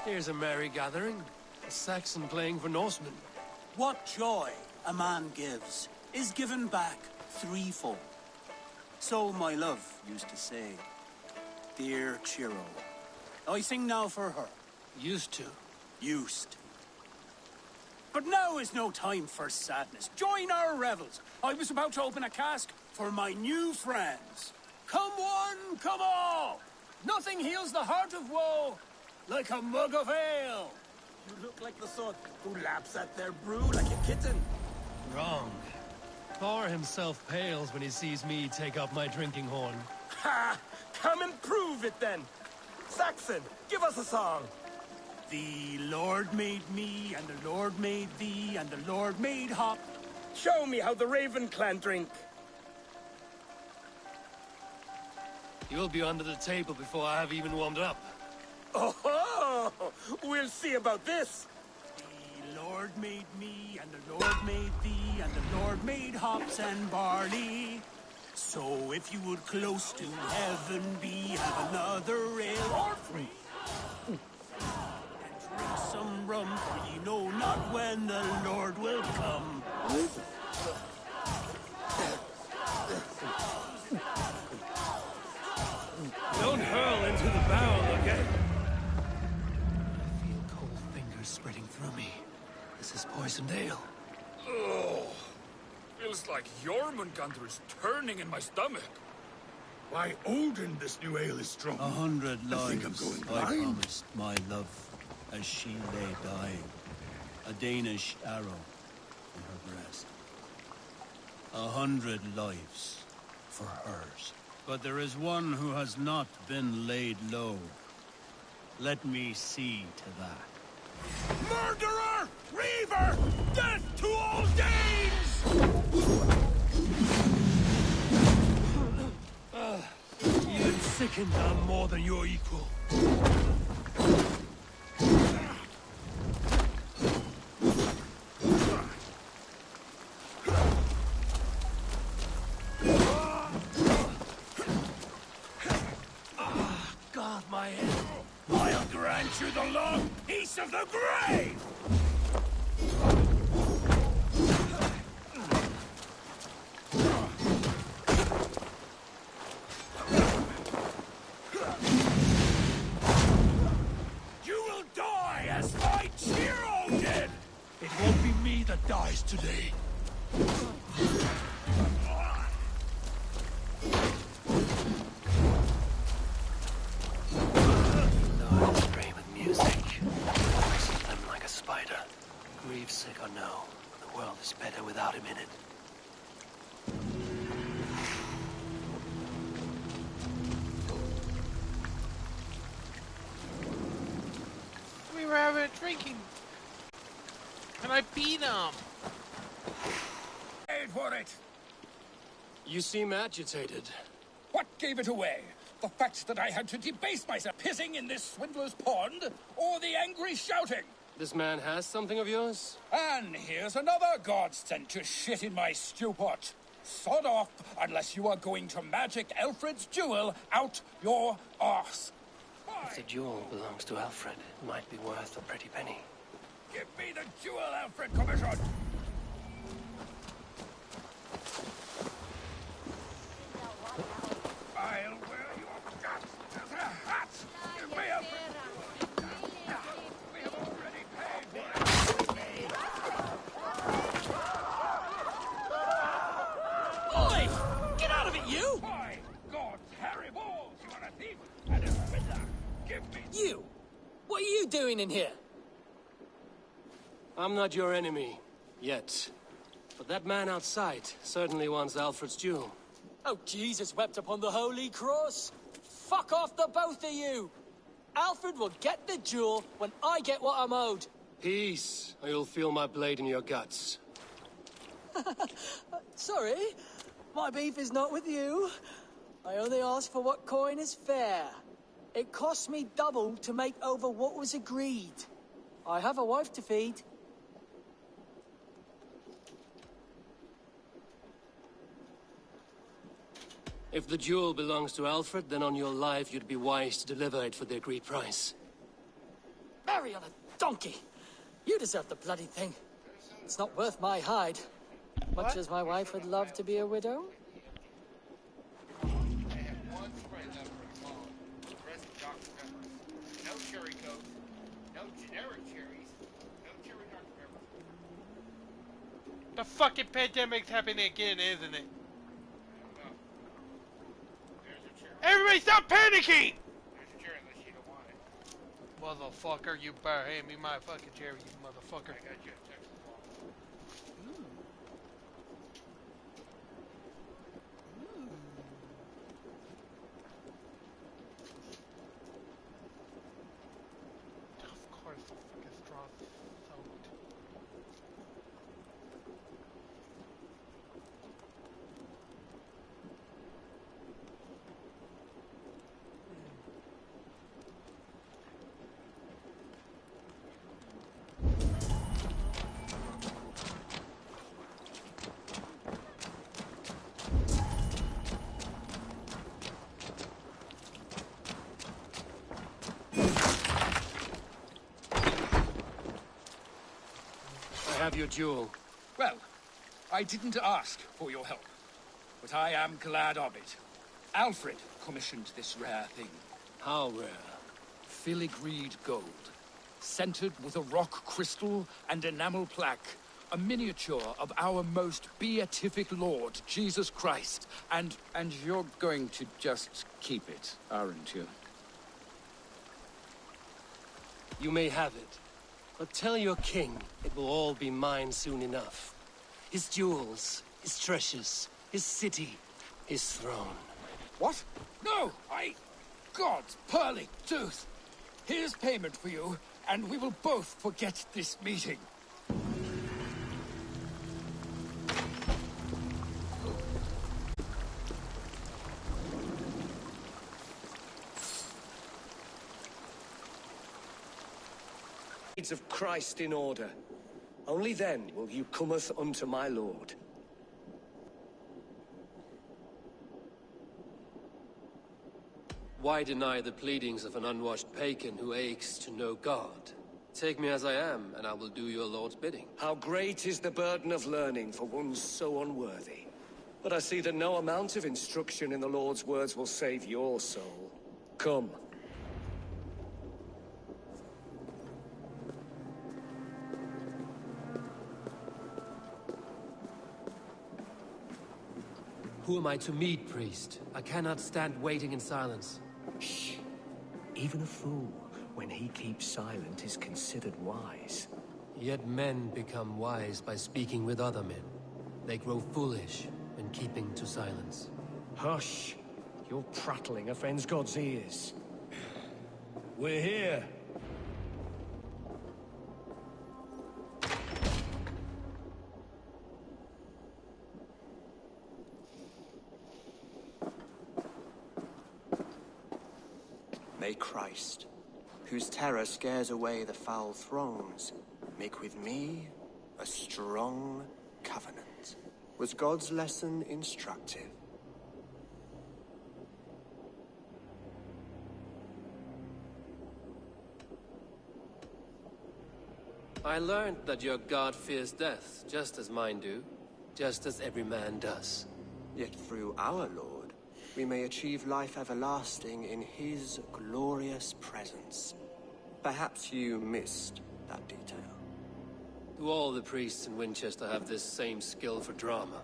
Here's a merry gathering. A Saxon playing for Norsemen. What joy a man gives is given back threefold. So my love used to say, dear Chiro. I sing now for her. Used to. Used. But now is no time for sadness. Join our revels. I was about to open a cask for my new friends. Come one, come all. Nothing heals the heart of woe like a mug of ale. You look like the sort who laps at their brew like a kitten. Wrong. Thor himself pales when he sees me take up my drinking horn. Ha! Come and prove it then. Saxon, give us a song. The Lord made me, and the Lord made thee, and the Lord made hop. Show me how the Raven clan drink. You'll be under the table before I have even warmed up. Oh, we'll see about this. The Lord made me, and the Lord made thee, and the Lord made hops and barley. So if you would close to heaven be, have another ale or three. And drink some rum, for ye know not when the Lord will come. Don't hurl into the barrel, okay? I feel cold fingers spreading through me. This is poisoned ale. Oh, feels like Jormungandr is turning in my stomach. By Odin, this new ale is strong. 100 I think I'm lives going I blind. promised my love as she lay dying. A Danish arrow in her breast. 100 lives for hers. But there is one who has not been laid low. Let me see to that. Murderer! Reaver! Death to all Danes! Even sickened, I'm more than your equal. God, my head. I'll grant you the long peace of the grave! You will die as my Chiro did! It won't be me that dies today. Sick or no, the world is better without him in it. We were having a drinking. And I beat him. Paid for it! You seem agitated. What gave it away? The fact that I had to debase myself pissing in this swindler's pond, or the angry shouting? This man has something of yours? And here's another god sent to shit in my stew pot. Sod off, unless you are going to magic Aelfred's jewel out your arse. If the jewel belongs to Aelfred, it might be worth a pretty penny. Give me the jewel, Aelfred Commission! I'll wear your guts as a hat! Give me Aelfred! We have already paid for it! Oi! Get out of it, you! By God's hairy balls, you are a thief and a swindler! Give me... You! What are you doing in here? I'm not your enemy, yet. But that man outside certainly wants Alfred's jewel. Oh, Jesus wept upon the holy cross! Fuck off, the both of you! Alfred will get the jewel when I get what I'm owed. Peace, or you'll feel my blade in your guts. Sorry, my beef is not with you. I only ask for what coin is fair. It cost me double to make over what was agreed. I have a wife to feed. If the jewel belongs to Aelfred, then on your life you'd be wise to deliver it for the agreed price. Marry on a donkey! You deserve the bloody thing. It's not worth my hide. Much as my wife would love to be a widow. I have one spray left for the mall. The rest of Dr. Pepper. No cherry coke. No generic cherries. No cherry Dr. Pepper. The fucking pandemic's happening again, isn't it? There's a cherry. Everybody stop panicking! There's a cherry unless you don't want it. Motherfucker, you better hand me my fucking cherry, you motherfucker. I got you a Texas law. Of course, the fucking straw soaked. I have your jewel. Well, I didn't ask for your help, but I am glad of it. Aelfred commissioned this rare thing. How rare? Filigreed gold, centered with a rock crystal and enamel plaque. A miniature of our most beatific Lord, Jesus Christ. And you're going to just keep it, aren't you? You may have it. But tell your king it will all be mine soon enough. His jewels, his treasures, his city, his throne. What? No, God's pearly tooth! Here's payment for you, and we will both forget this meeting. Of Christ in order. Only then will you cometh unto my lord. Why deny the pleadings of an unwashed pagan who aches to know God? Take me as I am, and I will do your lord's bidding. How great is the burden of learning for one so unworthy. But I see that no amount of instruction in the Lord's words will save your soul. Come. Who am I to meet, priest? I cannot stand waiting in silence. Shh. Even a fool, when he keeps silent, is considered wise. Yet men become wise by speaking with other men. They grow foolish when keeping to silence. Hush! Your prattling offends God's ears. We're here. May Christ, whose terror scares away the foul thrones, make with me a strong covenant. Was God's lesson instructive? I learned that your god fears death, just as mine do. Just as every man does. Yet through our Lord, we may achieve life everlasting in his glorious presence. Perhaps you missed that detail. Do all the priests in Winchester have this same skill for drama?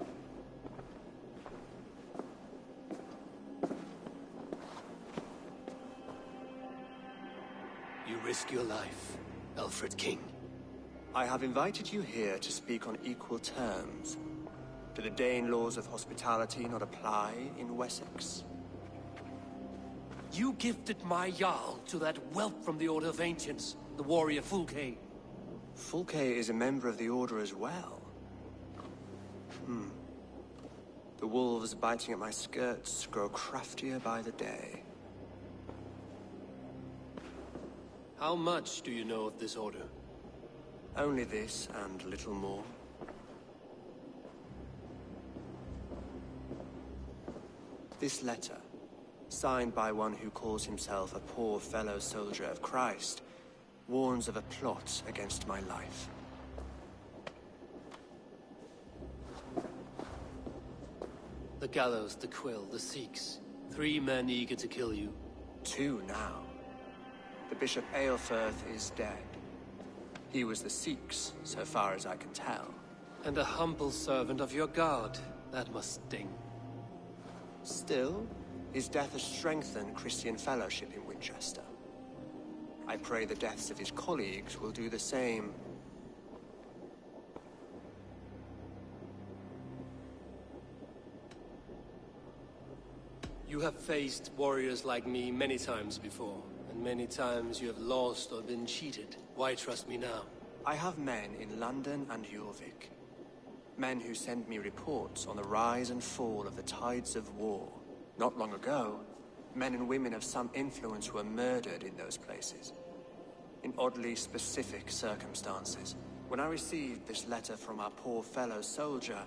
You risk your life, Aelfred King. I have invited you here to speak on equal terms. Do the Dane laws of hospitality not apply in Wessex? You gifted my Jarl to that whelp from the Order of Ancients, the warrior Fulke. Fulke is a member of the Order as well. The wolves biting at my skirts grow craftier by the day. How much do you know of this order? Only this and little more. This letter, signed by one who calls himself a poor fellow soldier of Christ, warns of a plot against my life. The Gallows, the Quill, the Sikhs. 3 men eager to kill you. 2 now. The Bishop Aelfred is dead. He was the Sikhs, so far as I can tell. And a humble servant of your god. That must sting. Still, his death has strengthened Christian fellowship in Winchester. I pray the deaths of his colleagues will do the same. You have faced warriors like me many times before, and many times you have lost or been cheated. Why trust me now? I have men in London and Jorvik. Men who send me reports on the rise and fall of the tides of war. Not long ago, men and women of some influence were murdered in those places. In oddly specific circumstances. When I received this letter from our poor fellow soldier,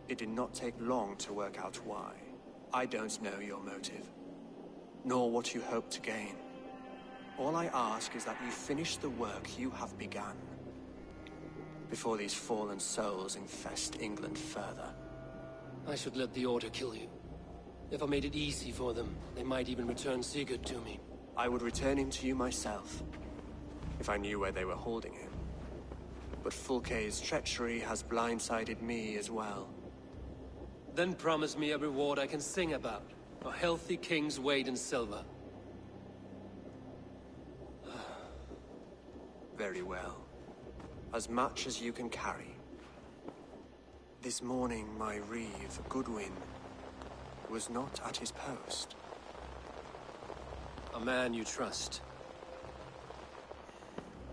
it did not take long to work out why. I don't know your motive, nor what you hope to gain. All I ask is that you finish the work you have begun, before these fallen souls infest England further. I should let the Order kill you. If I made it easy for them, they might even return Sigurd to me. I would return him to you myself, if I knew where they were holding him. But Fulke's treachery has blindsided me as well. Then promise me a reward I can sing about. A healthy king's weight in silver. Very well. As much as you can carry. This morning, my reeve, Goodwin, was not at his post. A man you trust.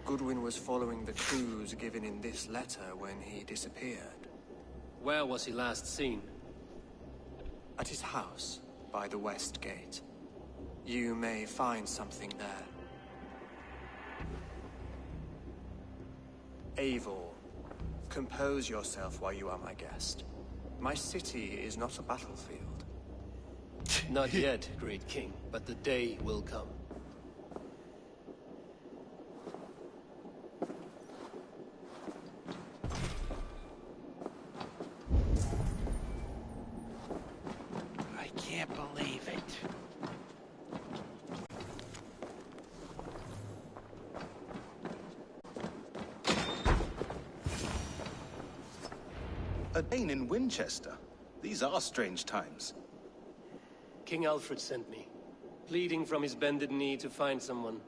Goodwin was following the clues given in this letter when he disappeared. Where was he last seen? At his house, by the west gate. You may find something there. Eivor, compose yourself while you are my guest. My city is not a battlefield. Not yet, great king, but the day will come. I can't believe it. A Dane in Winchester? These are strange times. King Aelfred sent me, pleading from his bended knee to find someone.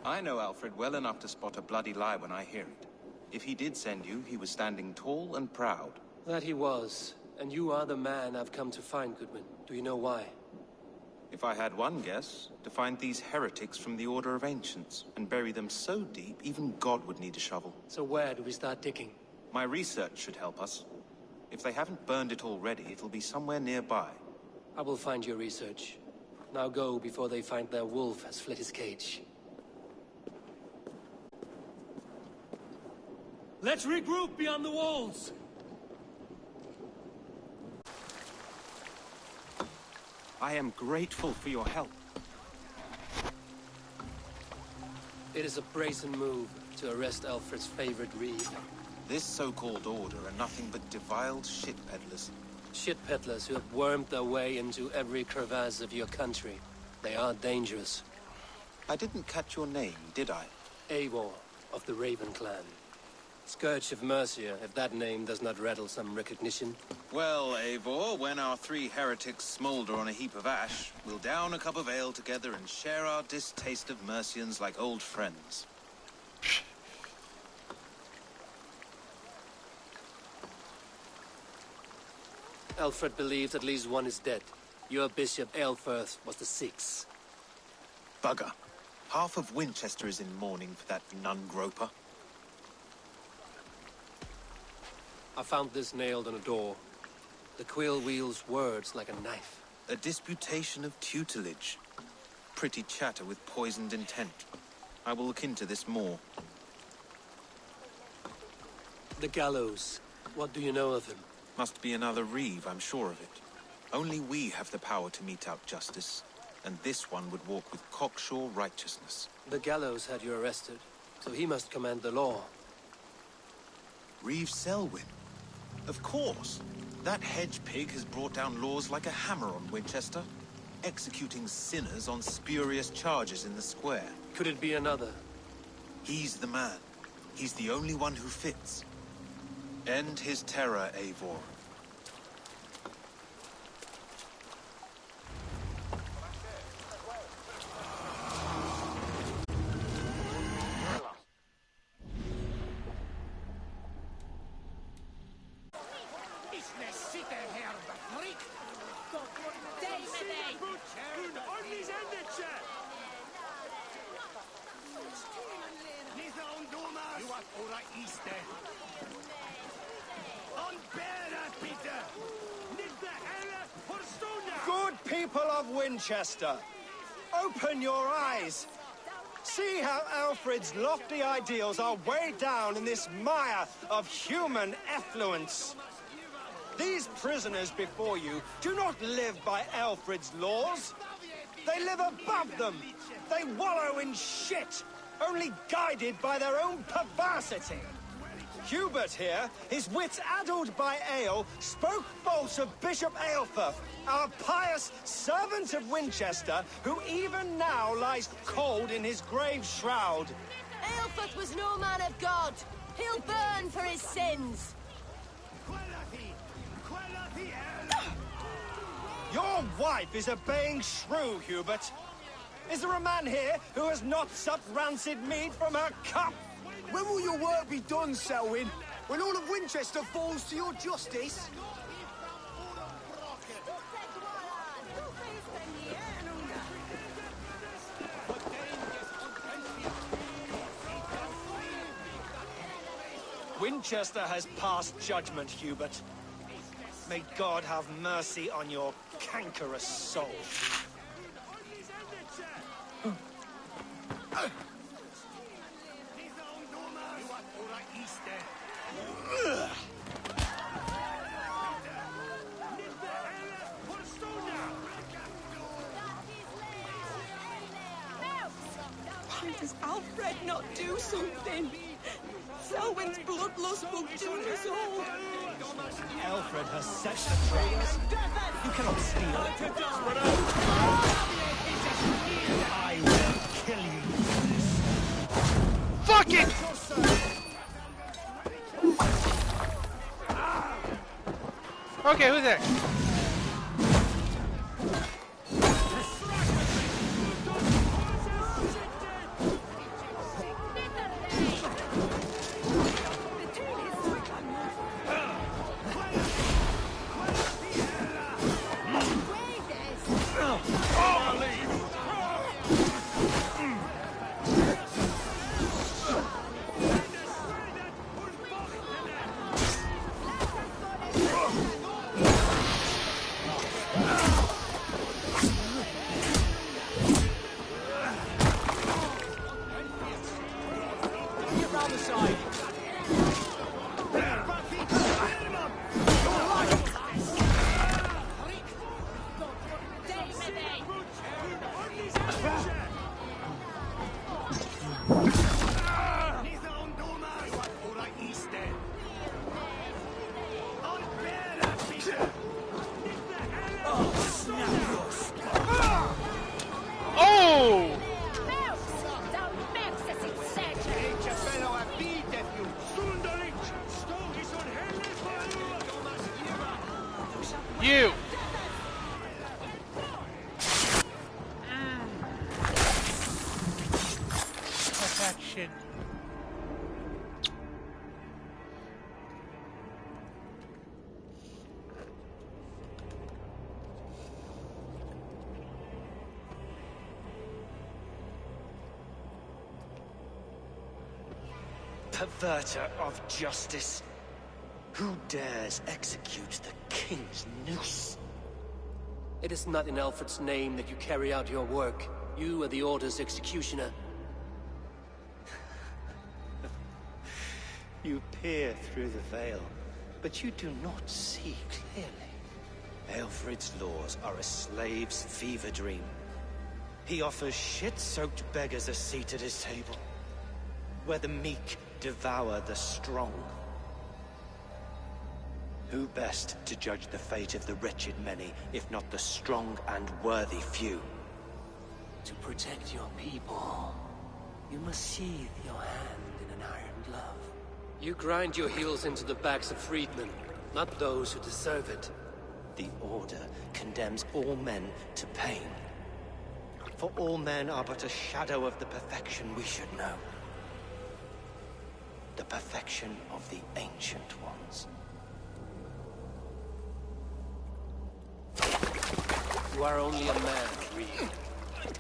I know Aelfred well enough to spot a bloody lie when I hear it. If he did send you, he was standing tall and proud. That he was, and you are the man I've come to find, Goodwin. Do you know why? If I had one guess, to find these heretics from the Order of Ancients, and bury them so deep, even God would need a shovel. So where do we start digging? My research should help us. If they haven't burned it already, it'll be somewhere nearby. I will find your research. Now go before they find their wolf has fled his cage. Let's regroup beyond the walls! I am grateful for your help. It is a brazen move to arrest Aelfred's favorite reeve. This so-called order are nothing but defiled shit peddlers. Shit peddlers who have wormed their way into every crevasse of your country. They are dangerous. I didn't catch your name, did I? Eivor, of the Raven clan. Scourge of Mercia, if that name does not rattle some recognition. Well, Eivor, when our 3 heretics smolder on a heap of ash, we'll down a cup of ale together and share our distaste of Mercians like old friends. Aelfred believes at least one is dead. Your Bishop Aelfred was the 6th. Bugger. Half of Winchester is in mourning for that nun-groper. I found this nailed on a door. The Quill wields words like a knife. A disputation of tutelage. Pretty chatter with poisoned intent. I will look into this more. The Gallows. What do you know of him? Must be another reeve, I'm sure of it. Only we have the power to mete out justice, and this one would walk with cocksure righteousness. The Gallows had you arrested. So he must command the law. Reeve Selwyn. Of course. That hedge pig has brought down laws like a hammer on Winchester, executing sinners on spurious charges in the square. Could it be another? He's the man. He's the only one who fits. End his terror, Eivor. Good people of Winchester, open your eyes. See how Aelfred's lofty ideals are weighed down in this mire of human effluence. These prisoners before you do not live by Aelfred's laws. They live above them. They wallow in shit, only guided by their own perversity. Hubert here, his wits addled by ale, spoke false of Bishop Aelfred, our pious servant of Winchester, who even now lies cold in his grave shroud. Aelfred was no man of God. He'll burn for his sins. Your wife is obeying shrew, Hubert. Is there a man here who has not supped rancid mead from her cup? When will your work be done, Selwyn? When all of Winchester falls to your justice? Winchester has passed judgment, Hubert. May God have mercy on your cankerous soul. Why does Aelfred not do something? Selwyn's bloodlust will doom us all. Aelfred has set the traps. You cannot steal. I will kill you for this. Fuck it! Okay, who's there? You! Perfection. Perverter of justice. Who dares execute the king's noose? It is not in Aelfred's name that you carry out your work. You are the Order's executioner. You peer through the veil, but you do not see clearly. Aelfred's laws are a slave's fever dream. He offers shit-soaked beggars a seat at his table. where the meek devour the strong. Who best to judge the fate of the wretched many, if not the strong and worthy few? To protect your people, you must sheathe your hand in an iron glove. You grind your heels into the backs of freedmen, not those who deserve it. The Order condemns all men to pain. For all men are but a shadow of the perfection we should know. The perfection of the Ancient Ones. You are only a man, Reed.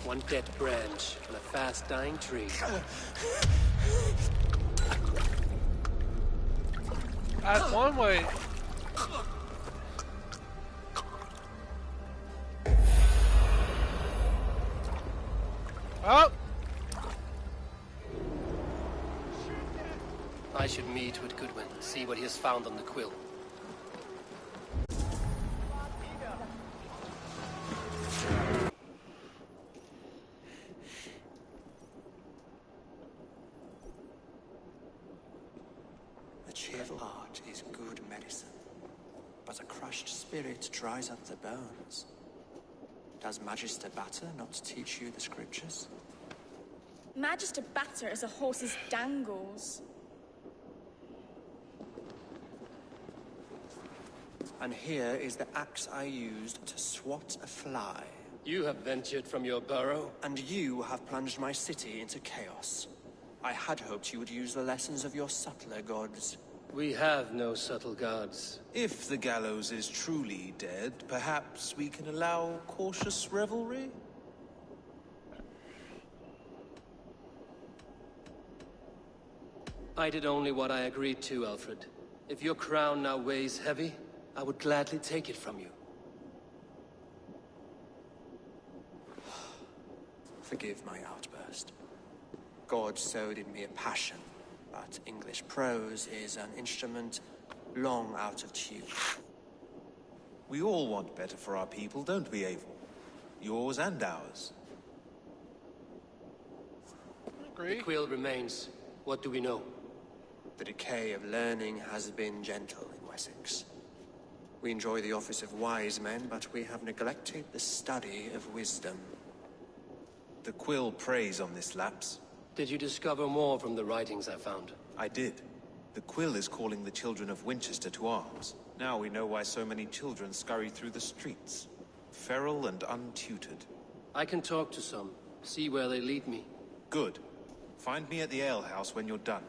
One dead branch on a fast-dying tree. That's one way. Oh! I should meet with Goodwin, see what he has found on the Quill. A cheerful heart is good medicine, but a crushed spirit dries up the bones. Does Magister Batter not teach you the scriptures? Magister Batter is a horse's dangles. And here is the axe I used to swat a fly. You have ventured from your burrow? And you have plunged my city into chaos. I had hoped you would use the lessons of your subtler gods. We have no subtle gods. If the Gallows is truly dead, perhaps we can allow cautious revelry? I did only what I agreed to, Aelfred. If your crown now weighs heavy, I would gladly take it from you. Forgive my outburst. God sowed in me a passion, but English prose is an instrument long out of tune. We all want better for our people, don't we, Abel? Yours and ours. The Quill remains. What do we know? The decay of learning has been gentle in Wessex. We enjoy the office of wise men, but we have neglected the study of wisdom. The Quill preys on this lapse. Did you discover more from the writings I found? I did. The Quill is calling the children of Winchester to arms. Now we know why so many children scurry through the streets. Feral and untutored. I can talk to some, see where they lead me. Good. Find me at the alehouse when you're done.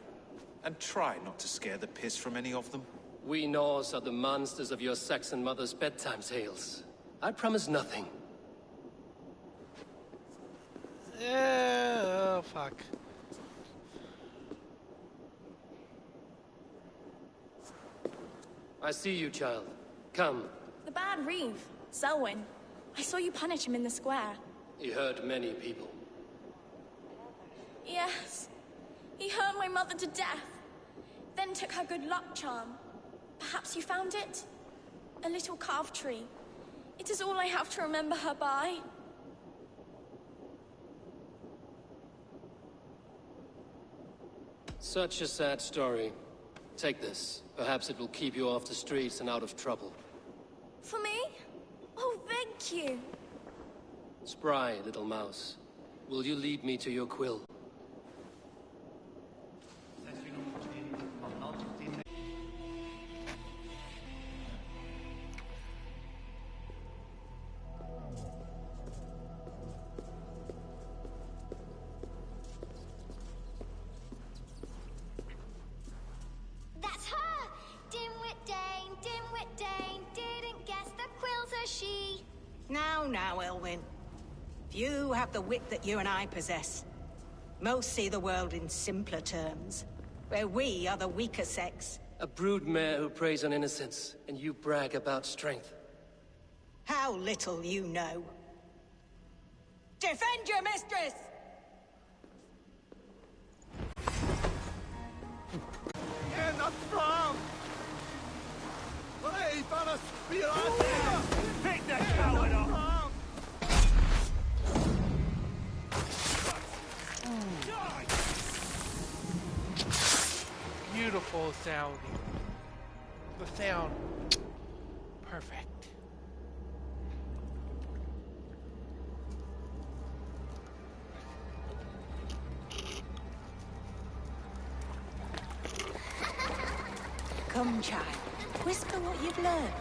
And try not to scare the piss from any of them. We Norse are the monsters of your Saxon mother's bedtime tales. I promise nothing. Yeah, oh, fuck. I see you, child. Come. The bad Reeve, Selwyn. I saw you punish him in the square. He hurt many people. Yes. He hurt my mother to death. Then took her good luck charm. Perhaps you found it? A little carved tree. It is all I have to remember her by. Such a sad story. Take this. Perhaps it will keep you off the streets and out of trouble. For me? Oh, thank you. Spry, little mouse. Will you lead me to your Quill? That's her! Dimwit Dane, didn't guess the Quill's a she. Now, Elwyn. Few have the wit that you and I possess. Most see the world in simpler terms, where we are the weaker sex. A broodmare who preys on innocence, and you brag about strength. How little you know. Defend your mistress! In the throng! Leave on a spear! Pick the coward up! beautiful sounding. The sound, perfect. Come, child, whisper what you've learned,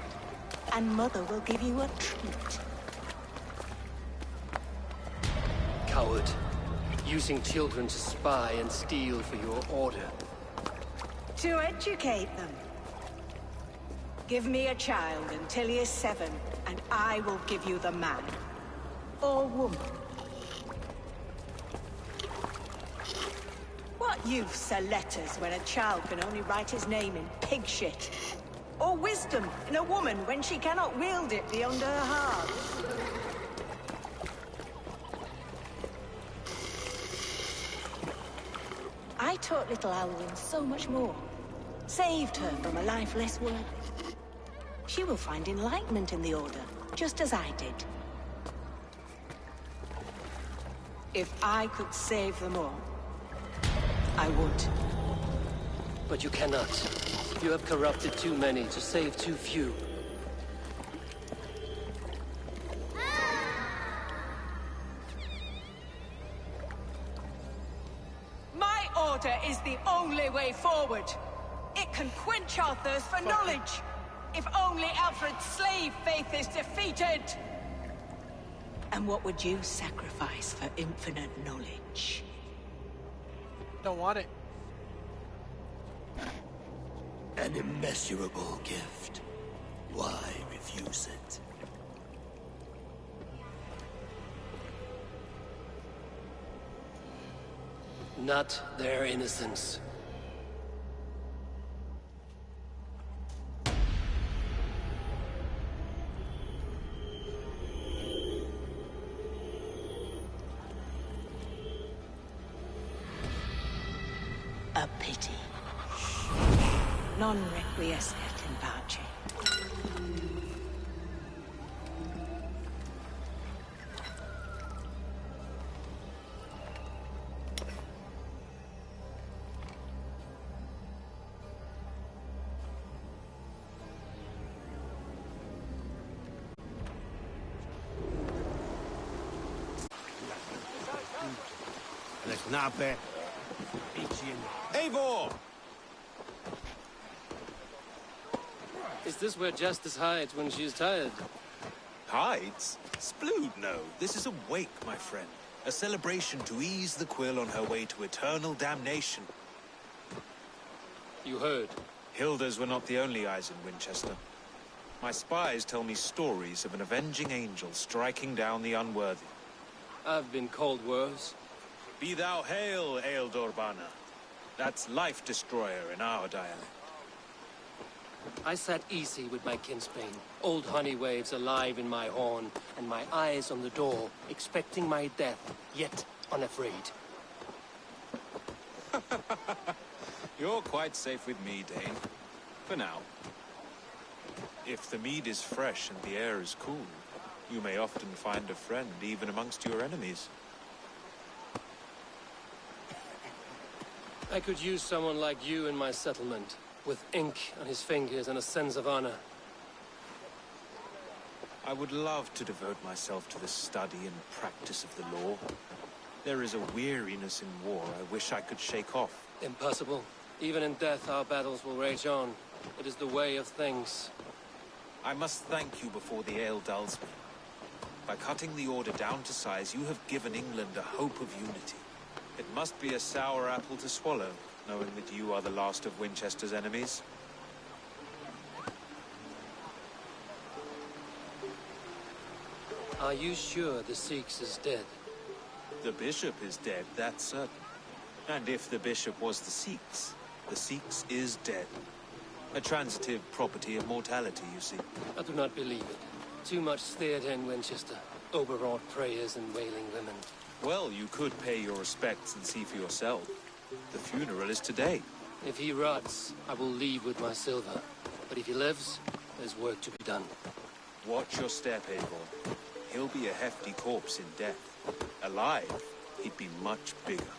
and Mother will give you a treat. Coward. Using children to spy and steal for your order. To educate them. Give me a child until he is 7, and I will give you the man. Or woman. What use are letters when a child can only write his name in pig shit? Or wisdom in a woman when she cannot wield it beyond her heart? I taught little Alwyn so much more. Saved her from a life less worthy. She will find enlightenment in the Order, just as I did. If I could save them all, I would. But you cannot. You have corrupted too many to save too few. My order is the only way forward. It can quench our thirst for knowledge. If only Aelfred's slave faith is defeated. And what would you sacrifice for infinite knowledge? Don't want it. An immeasurable gift. Why refuse it? Not their innocence. A pity. Non requiescat in pace. Eivor! Is this where Justice hides when she is tired? Hides? Splood, no. This is a wake, my friend. A celebration to ease the Quill on her way to eternal damnation. You heard. Hilda's were not the only eyes in Winchester. My spies tell me stories of an avenging angel striking down the unworthy. I've been called worse. Be thou hail, Ealdorbanna. That's Life Destroyer in our dialect. I sat easy with my kinsbane, old honey waves alive in my horn, and my eyes on the door, expecting my death, yet unafraid. You're quite safe with me, Dane. For now. If the mead is fresh and the air is cool, you may often find a friend even amongst your enemies. I could use someone like you in my settlement, with ink on his fingers and a sense of honor. I would love to devote myself to the study and practice of the law. There is a weariness in war I wish I could shake off. Impossible. Even in death, our battles will rage on. It is the way of things. I must thank you before the ale dulls me. By cutting the Order down to size, you have given England a hope of unity. It must be a sour apple to swallow, knowing that you are the last of Winchester's enemies. Are you sure the Sikhs is dead? The bishop is dead, that's certain. And if the bishop was the Sikhs is dead. A transitive property of mortality, you see. I do not believe it. Too much theatre in Winchester. Overwrought prayers and wailing women. Well, you could pay your respects and see for yourself. The funeral is today. If he rots, I will leave with my silver. But if he lives, there's work to be done. Watch your step, Eivor. He'll be a hefty corpse in death. Alive, he'd be much bigger.